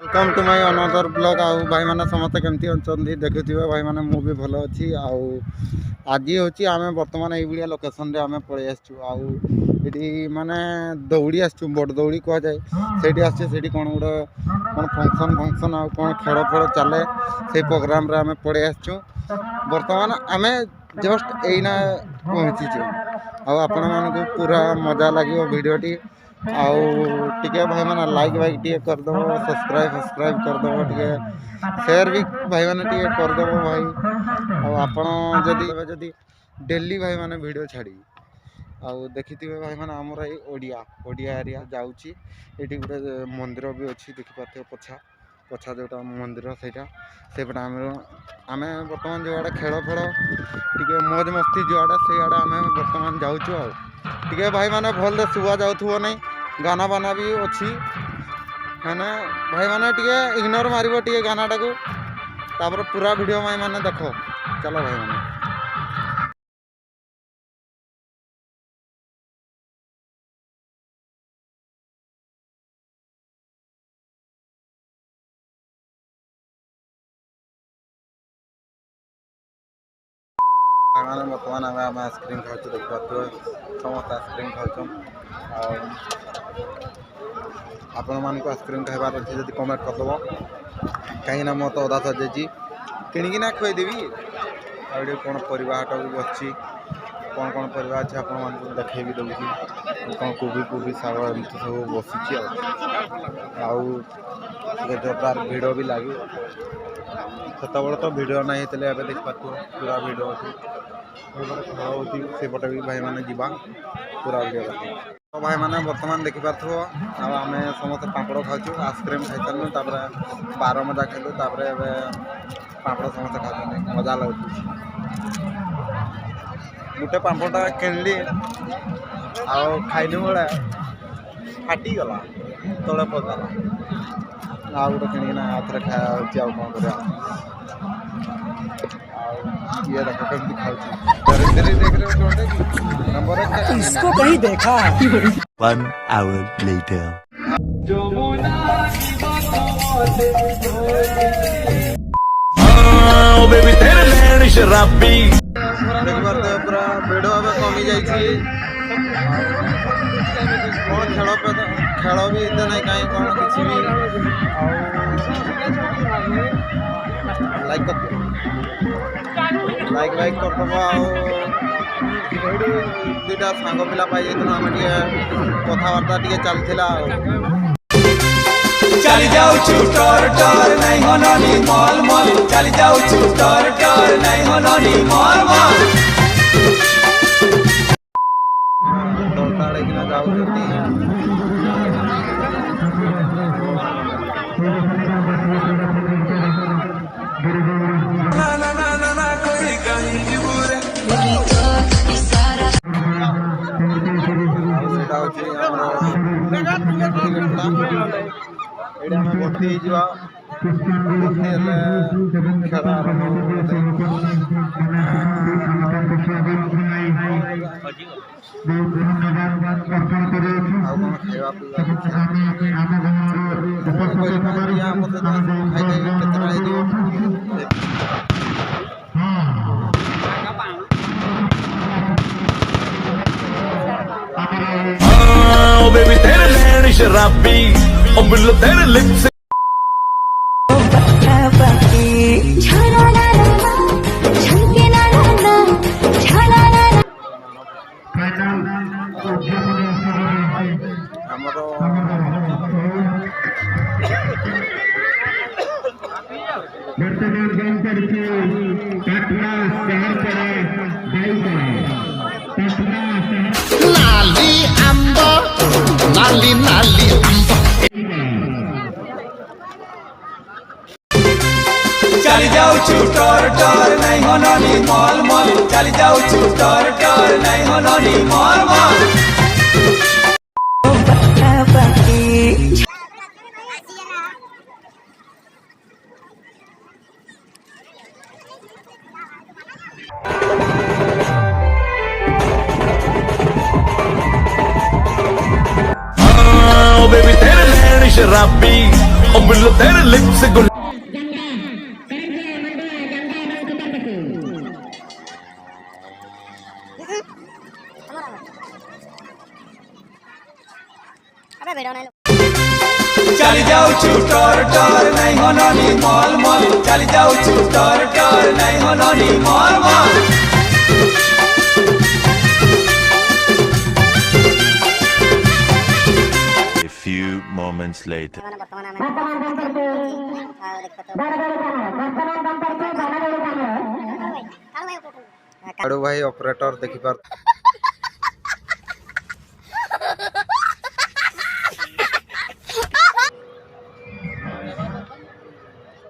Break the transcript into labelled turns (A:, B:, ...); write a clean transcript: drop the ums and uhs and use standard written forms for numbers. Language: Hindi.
A: Welcome to my another blog. आउ भाई मैंने समस्त केमती अच्छे देखुवे भाई मैंने मु भी भल अच्छी। आज हूँ आम बर्तमान ये लोकेशन आम पलि आसटी माने दौड़ी आसु बड़ दौड़ी कह जाए से आसटी कौन गोटे कौन फंक्शन फंक्शन आ कौन खेल फेल चले से प्रोग्राम आम पलि आसु। बर्तमान आम जस्ट एना पहुँचीचु आपण मानक पूरा मजा लगे भिडटी आउे भाई मैंने लाइक वाइक टे करदेव सब्सक्राइब करदेव टे शेयर भी भाई मैंने टे करदेव भाई आपड़ी डेली भाई मैंने वीडियो छाड़ी आउ देखि भाई मैंने आमर ये ओडिया एरिया जाऊँगी ये गोटे मंदिर भी अच्छी देखिपे पछा पछा जोटा मंदिर सेपटे आम बर्तमान जो आड़े खेल फेल टे मौज मस्ती जो आड़े से आड़े आम बर्तमान जाऊँ टे भाई मैंने भल शुआ जाऊ नहीं गाना बाना भी अच्छी मैंने भाई मैंने टे इग्नोर मार टे गाना टाक तापर पूरा वीडियो भाई मैंने देख चलो भाई मैंने बर्तमान आम आइसक्रीम खाऊ देखिए समस्त आइसक्रीम खाऊ आपण मानक आइसक्रीम खाइबार अच्छे जब कमेंट करदेव कहीं मत अदा सजाई किणिकिना खुदेवी आगे कौन परिवा हाट भी बच्ची कौन कौन परिवा अच्छे आपण देखे भी दूसरी कौन कोबी साग एमती सब बसी जटार भिड़ भी लगे सेत तो भिड़ ना देखा पूरा भिड़ अच्छी खेल होपटे भी भाई मैंने जा पूरा वीडियो तो भाई मैंने बर्तमान देखिपे आम समस्त पापड़ खाऊ आइसक्रीम खाई सारूँ बार मजा खेलु पापड़ समस्त खा मजा लगे गोटे पापड़ा किणली खाइलु बेले फाटीगला तले पकड़ा गोटे किणिकिना आउे खाया कौन कर ये देखो कभी खाऊ
B: इसको कहीं देखा
C: 1 hour later बेबी तेरे नैन शराबी
A: पूरा भिड़ कमी जाइए कौन खेल भी इतना नहीं कहीं कौन किसी भी लाइक वाइक करदेव दुईटा सांग पिला पाई आम कथबार्ता टे चलता
D: चली जाऊँ टोर टोर नहीं होनी मॉल मॉल चली जाऊँ टोर टोर नहीं होनी मॉल मॉल
A: दौड़ाड़े कि जाऊँ ये आम भर्ती खेल
C: बेबी तेरे नैन शराबी ओ बिल्लो तेरे लिप्स नाली अंब नाली नाली अंब
D: चली जाऊँ टोर टोर नहीं होनी मॉल मॉल चली जाऊँ टोर टोर नहीं होनी मॉल मॉल
C: बेबी तेरे नैन शराबी ओ बिल्लो तेरे लिप्स गुल
D: चली जाऊछु टोर टोर नहीं हो ननी मॉल मॉल चली जाऊछु टोर टोर नहीं हो ननी mall mall
B: A few moments later.
A: ଆଡ଼ୁ ଭାଇ ଅପରେଟର ଦେଖିପାରୁ